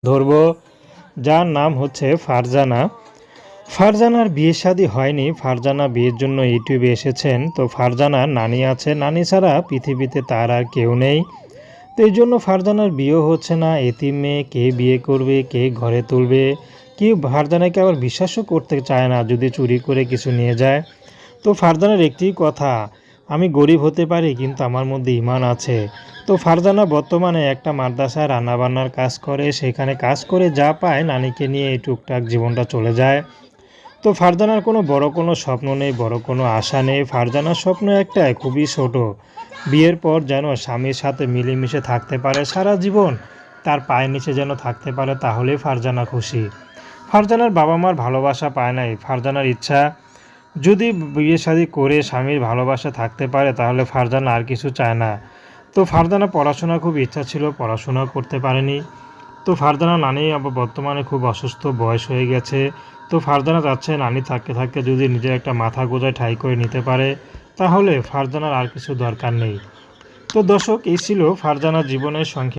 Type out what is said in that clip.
ধরব, যার নাম হচ্ছে ফারজানা। ফারজানার বিয়ে শাদী হয়নি। ফারজানা বিয়ের জন্য ইউটিউবে এসেছেন। তো ফারজানার নানি আছে, নানি ছাড়া পৃথিবীতে তার আর কেউ নেই। তো এই জন্য ফারজানার বিয়েও হচ্ছে না। এতিম মেয়ে, কে বিয়ে করবে, কে ঘরে তুলবে, কেউ ফারজানাকে আবার বিশ্বাসও করতে চায় না যদি চুরি করে কিছু নিয়ে যায়। তো ফারজানার একটি কথা, আমি গরিব হতে পারি কিন্তু আমার মধ্যে ঈমান আছে। তো ফারজানা বর্তমানে একটা মাদ্রাসায় রান্নাবান্নার কাজ করে, সেখানে কাজ করে যা পায় নানিকে নিয়ে এই টুকটাক জীবনটা চলে যায়। তো ফারজানার কোনো বড় কোনো স্বপ্ন নেই, বড় কোনো আশা নেই। ফারজানার স্বপ্ন একটাই, খুবই ছোট, বিয়ের পর যেন স্বামীর সাথে মিলেমিশে থাকতে পারে সারা জীবন, তার পায়ের নিচে যেন থাকতে পারে, তাহলেই ফারজানা খুশি। ফারজানার বাবা মার ভালোবাসা পায় নাই। ফারজানার ইচ্ছা, যদি বিয়ে শাদী করে স্বামীর ভালোবাসা থাকতে পারে তাহলে ফারজানা আর কিছু চায় না। তো ফারজানা পড়াশোনার খুব ইচ্ছা ছিল, পড়াশোনাও করতে পারেনি। তো ফারজানা নানি আবার বর্তমানে খুব অসুস্থ, বয়স হয়ে গেছে। তো ফারজানা চাচ্ছে নানি থাকতে থাকতে যদি নিজের একটা মাথা গোঁজায় ঠাঁই করে নিতে পারে তাহলে ফারজানার আর কিছু দরকার নেই। তো দর্শক, এই ছিল ফারজানার জীবনের সংক্ষিপ্ত